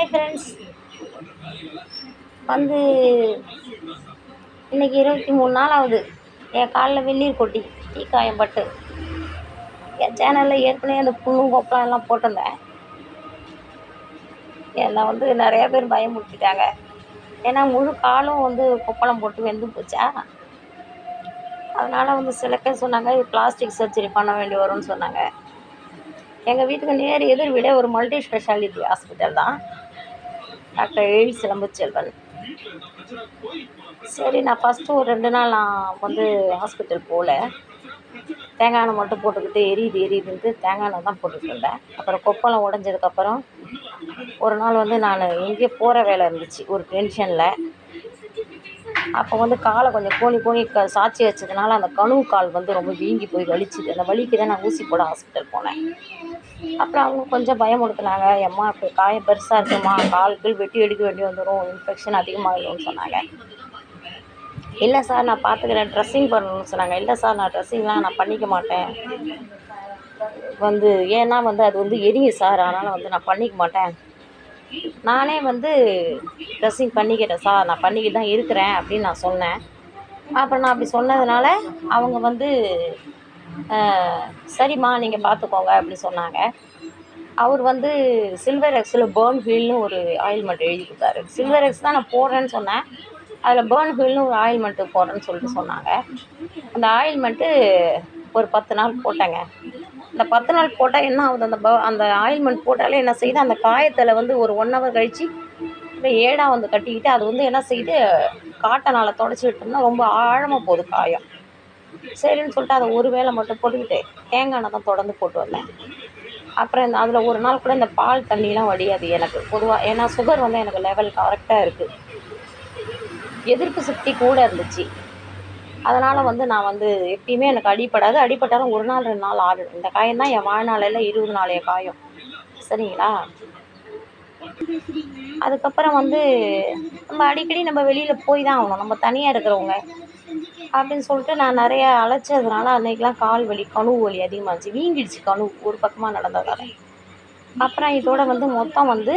Hi friends. வந்து இன்றைக்கி 23 நாள் ஆகுது என் காலில் வெந்நீர் கொட்டி தீக்காயம் பட்டு. என் சேனலில் ஏற்கனவே அந்த புண்ணும் கொப்பளம் எல்லாம் போட்டிருந்தேன். என்னை வந்து நிறையா பேர் பயமுறுத்திட்டாங்க. ஏன்னா முழு காலும் வந்து கொப்பளம் போட்டு வெந்து போச்சா, அதனால் வந்து சில பேர் சொன்னாங்க இது பிளாஸ்டிக் சர்ஜரி பண்ண வேண்டி வரும்னு சொன்னாங்க. எங்கள் வீட்டுக்கு நேர் எதிர் விட ஒரு மல்டி ஸ்பெஷாலிட்டி ஹாஸ்பிட்டல் தான், டாக்டர் எழில் சிலம்புச்செல்வன். சரி, நான் ஃபஸ்ட்டு ஒரு 2 நாள் நான் வந்து ஹாஸ்பிட்டல் போகல. தேங்காய் எண்ணெய் மட்டும் போட்டுக்கிட்டு எரியுதுன்ட்டு தேங்காய் எண்ணெய் தான் போட்டுக்கிட்டு இருந்தேன். அப்புறம் கொப்பளம் உடஞ்சதுக்கப்புறம் ஒரு நாள் வந்து நான் எங்கேயோ போகிற வேலை இருந்துச்சு ஒரு டென்ஷனில். அப்போ வந்து காலை கொஞ்சம் கோணி சாய்ச்சி வச்சதுனால அந்த கணுவு கால் வந்து ரொம்ப வீங்கி போய் வலிச்சுது. அந்த வலிக்கு தான் நான் ஊசி போட ஹாஸ்பிட்டல் போனேன். அப்புறம் அவங்க கொஞ்சம் பயமுடுத்தினாங்க, எம்மா இப்போ காயம் பெருசாக இருக்குமா, கால்கள் வெட்டி எடுக்க வேண்டி வந்துடும், இன்ஃபெக்ஷன் அதிகமாகிடும்னு சொன்னாங்க. இல்லை சார் நான் பார்த்துக்கிறேன், ட்ரெஸ்ஸிங் பண்ணணும்னு சொன்னாங்க. இல்லை சார் நான் ட்ரெஸ்ஸிங்லாம் நான் பண்ணிக்க மாட்டேன், வந்து ஏன்னா வந்து அது வந்து எரியும் சார், அதனால் வந்து நான் பண்ணிக்க மாட்டேன், நானே வந்து ட்ரெஸ்ஸிங் பண்ணிக்கிறேன் சார், நான் பண்ணிக்கிட்டு தான் இருக்கிறேன் அப்படின்னு நான் சொன்னேன். அப்புறம் நான் அப்படி சொன்னதுனால அவங்க வந்து சரிம்மா நீங்கள் பார்த்துக்கோங்க அப்படி சொன்னாங்க. அவர் வந்து சில்வர் எக்ஸில் பேர்ன் ஹீல்னு ஒரு ஆயில்மெண்ட் எழுதி கொடுத்தாரு. சில்வர் எக்ஸ் தான் நான் போடுறேன்னு சொன்னேன், அதில் பேர்ன் ஹீல்னு ஒரு ஆயில்மெண்ட்டு போடுறேன்னு சொல்லிட்டு சொன்னாங்க. அந்த ஆயில்மெண்ட்டு ஒரு 10 நாள் போட்டேங்க. இந்த 10 நாள் போட்டால் என்ன ஆகுது, அந்த ஆயில்மெண்ட் போட்டாலே என்ன செய்யுது, அந்த காயத்தில் வந்து ஒரு 1 ஹவர் கழித்து இந்த ஏடாக வந்து கட்டிக்கிட்டு அது வந்து என்ன செய்யுது, காட்டனால் தொடச்சி விட்டோம்னா ரொம்ப ஆழமாக போகுது காயம். சரின்னு சொல்லிட்டு அதை ஒரு வேளை மட்டும் போட்டுக்கிட்டு தேங்காய் எண்ணெய் தான் தொடர்ந்து போட்டு வந்தேன். அப்புறம் அதில் ஒரு நாள் கூட இந்த பால் தண்ணிலாம் வடியாது எனக்கு பொதுவாக, ஏன்னா சுகர் வந்து எனக்கு லெவல் கரெக்டாக இருக்குது, எதிர்ப்பு சக்தி கூட இருந்துச்சு. அதனால் வந்து நான் வந்து எப்பயுமே எனக்கு அடிப்படாது, அடிப்பட்டாலும் 1 நாள் 2 நாள் ஆகிடும். இந்த காயம் தான் என் வாழ்நாளில் 20 நாளைய காயம். சரிங்களா? அதுக்கப்புறம் வந்து நம்ம அடிக்கடி நம்ம வெளியில் போய் தான் ஆகணும், நம்ம தனியாக இருக்கிறவங்க அப்படின்னு சொல்லிட்டு நான் நிறையா அழைச்சதுனால அன்றைக்கெலாம் கால் வலி கணுவு வலி அதிகமாகிடுச்சு, வீங்கிடுச்சு கணுவு ஒரு பக்கமாக நடந்ததால். அப்புறம் இதோட வந்து மொத்தம் வந்து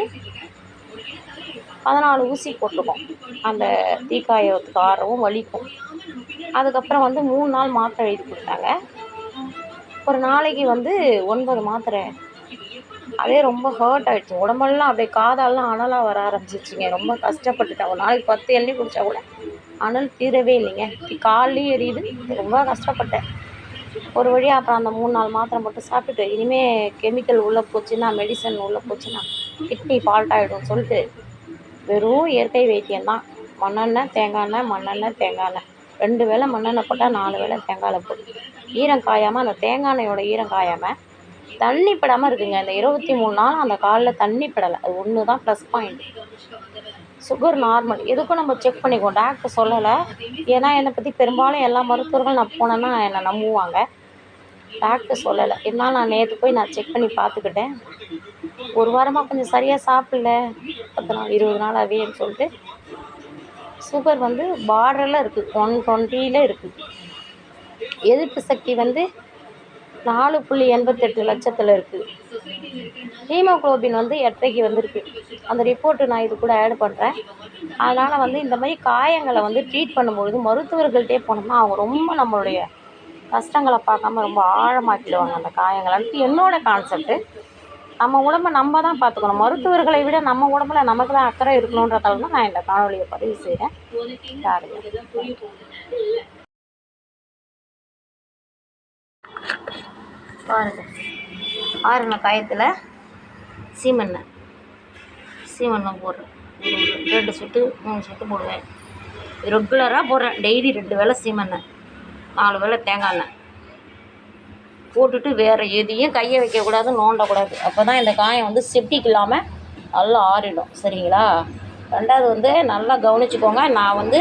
14 ஊசி போட்டிருக்கோம், அந்த தீக்காயத்துக்கு ஆறவும் வலிக்கும். அதுக்கப்புறம் வந்து 3 நாள் மாத்திரை எழுதி கொடுத்தாங்க. ஒரு நாளைக்கு வந்து 9 மாத்திரை. அதே ரொம்ப ஹர்ட் ஆகிடுச்சு, உடம்பெல்லாம் அப்படியே காதாலெலாம் அனலாக வர ஆரம்பிச்சிச்சுங்க. ரொம்ப கஷ்டப்பட்டுட்டேன். ஒரு நாளைக்கு 10 இளநீ குடித்தா கூட அனல் தீரவே இல்லைங்க, கால்லையும் எரியுது, ரொம்ப கஷ்டப்பட்டேன். ஒரு வழியாக அப்புறம் அந்த 3 நாள் மாத்திரை மட்டும் சாப்பிட்டுட்டு, இனிமேல் கெமிக்கல் உள்ளே போச்சுன்னா, மெடிசன் உள்ளே போச்சுன்னா கிட்னி ஃபால்ட் ஆகிடும்னு சொல்லிட்டு வெறும் இயற்கை வைத்தியம் தான். மண்ணெண்ணெய் தேங்காய் எண்ணெய், மண்ணெண்ணெய் தேங்காய் எண்ணெய், 2 வேளை மண்ணெண்ணெய் போட்டால் 4 வேளை தேங்காய் எண்ணெய் போட்டு ஈரம் காயாமல், அந்த தேங்காய் எண்ணெயோட ஈரம் காயாமல் தண்ணி படாமல் இருக்குங்க. இந்த 23 நாள் அந்த காலில் தண்ணி படலை, அது ஒன்று தான் ப்ளஸ் பாயிண்ட். சுகர் நார்மல், எதுக்கும் நம்ம செக் பண்ணிக்குவோம், டாக்டர் சொல்லலை. ஏன்னா என்னை பற்றி பெரும்பாலும் எல்லா மருத்துவர்கள் நான் போனேன்னா என்னை நம்புவாங்க, டாக்டர் சொல்லலை. இருந்தாலும் நான் நேற்று போய் நான் செக் பண்ணி பார்த்துக்கிட்டேன். ஒரு வாரமாக கொஞ்சம் சரியாக சாப்பிடல, 10 நாள் 20 நாளாகவேன்னு சொல்லிட்டு சுகர் வந்து பார்டரில் இருக்குது, 120 இருக்குது. எதிர்ப்பு சக்தி வந்து 4.88 லட்சத்தில் இருக்குது. ஹீமோக்ளோபின் வந்து 8க்கு வந்திருக்கு. அந்த ரிப்போர்ட்டு நான் இது கூட ஆட் பண்ணுறேன். அதனால் வந்து இந்த மாதிரி காயங்களை வந்து ட்ரீட் பண்ணும்பொழுது மருத்துவர்கள்ட்டே போனோம்னா அவங்க ரொம்ப நம்மளுடைய கஷ்டங்களை பார்க்காம ரொம்ப ஆழமாக்கிடுவாங்க அந்த காயங்கள்ன்ட்டு என்னோடய கான்செப்ட்டு. நம்ம உடம்பை நம்ம தான் பார்த்துக்கணும், மருத்துவர்களை விட நம்ம உடம்புல நமக்கு தான் அக்கறை இருக்கணுன்றதால தான் நான் இந்த காணொலியை பதிவு செய்கிறேன். பாருங்கள், ஆறுன காயத்தில் சீமெண்ணெய் போடுறேன். 2 சொட்டு 3 சொட்டு போடுவேன். ரெகுலராக போடுறேன். டெய்லி 2 வேளை சீமெண்ணெய், 4 வேளை தேங்காய் எண்ணெய் போட்டுட்டு வேறு எதையும் கையை வைக்கக்கூடாது, நோண்டக்கூடாது. அப்போ தான் இந்த காயம் வந்து செப்டிக் இல்லாமல் நல்லா ஆறிடும். சரிங்களா? 2வது வந்து நல்லா கவனிச்சுக்கோங்க, நான் வந்து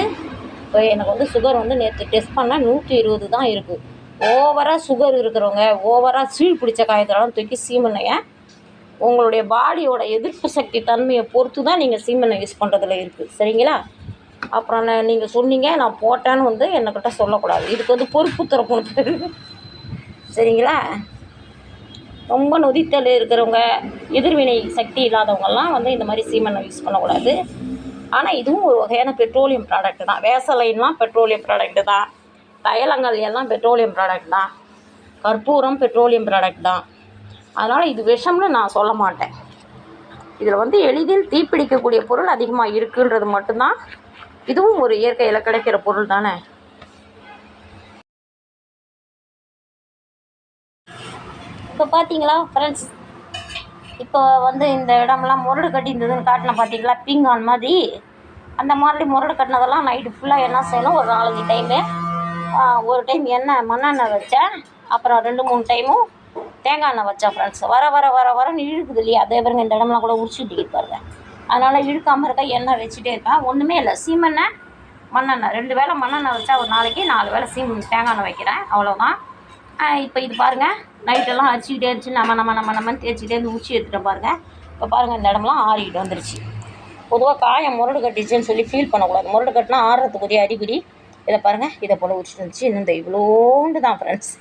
இப்போ எனக்கு வந்து சுகர் வந்து நேற்று டெஸ்ட் பண்ணால் 120 தான் இருக்குது. ஓவராக சுகர் இருக்கிறவங்க, ஓவராக சீழ் பிடிச்ச காயத்திலலாம் தூக்கி சீமெண்ணெயை உங்களுடைய பாடியோட எதிர்ப்பு சக்தி தன்மையை பொறுத்து தான் நீங்கள் சீமெண்ணெய் யூஸ் பண்ணுறதுல இருக்குது. சரிங்களா? அப்புறம் நீங்கள் சொன்னீங்க நான் போட்டேன்னு வந்து என்கிட்ட சொல்லக்கூடாது, இதுக்கு வந்து பொறுப்பு தரப்போம். சரிங்களா? ரொம்ப நொதித்தல் இருக்கிறவங்க, எதிர்வினை சக்தி இல்லாதவங்கெல்லாம் வந்து இந்த மாதிரி சீமெண்ணெய் யூஸ் பண்ணக்கூடாது. ஆனால் இதுவும் ஒரு வகையான பெட்ரோலியம் ப்ராடக்ட் தான். வேசலைன்லாம் பெட்ரோலியம் ப்ராடக்ட்டு தான். தைலங்கள் எல்லாம் பெட்ரோலியம் ப்ராடக்ட் தான். கற்பூரம் பெட்ரோலியம் ப்ராடக்ட் தான். அதனால் இது விஷம்னு நான் சொல்ல மாட்டேன். இதில் வந்து எளிதில் தீப்பிடிக்கக்கூடிய பொருள் அதிகமாக இருக்குன்றது மட்டும்தான். இதுவும் ஒரு இயற்கையில் கிடைக்கிற பொருள் தானே. இப்போ பார்த்தீங்களா ஃப்ரெண்ட்ஸ், இப்போ வந்து இந்த இடம்லாம் முரடு கட்டி இருந்ததுன்னு காட்டினேன் பார்த்தீங்களா, பீங்கான் மாதிரி. அந்த மாதிரி முரடு கட்டினதெல்லாம் நைட்டு ஃபுல்லாக என்ன செய்யணும், ஒரு 4-5 டைமு, ஒரு டைம் மண்ணெண்ணெய் வச்சேன். அப்புறம் 2-3 டைமும் தேங்காய் எண்ணெய் வச்சேன் ஃப்ரெண்ட்ஸ். வரன்னு இழுக்குது இல்லையா, அதே பாருங்க இந்த இடம்லாம் கூட உரிச்சுட்டு பாருங்க. அதனால் இழுக்காமல் இருக்க எண்ணெய் வச்சுட்டே இருக்கேன். ஒன்றுமே இல்லை, சீமெண்ணெய் மண்ணெண்ணெய் 2 வேளை மண்ணெண்ணெய் வச்சா ஒரு நாளைக்கு 4 வேளை தேங்காய் எண்ணெய் வைக்கிறேன், அவ்வளோதான். இப்போ இது பாருங்கள், நைட்டெல்லாம் அரிச்சிக்கிட்டே இருந்துச்சு, நம்மன்னு தேய்ச்சிக்கிட்டே இருந்து உச்சி எடுத்துகிட்டு பாருங்கள். இப்போ பாருங்கள் இந்த இடம்லாம் ஆறிக்கிட்டு வந்துருச்சு. பொதுவாக காயம் முரடு கட்டிச்சுன்னு சொல்லி ஃபீல் பண்ணக்கூடாது. முரடு கட்டினா ஆறுறதுக்குரிய அறிகுறி. இதை பாருங்கள், இதை போல் உரிச்சிட்டு வந்துச்சு. இன்னும் இந்த இவ்வளோண்டு தான் ஃப்ரெண்ட்ஸ்.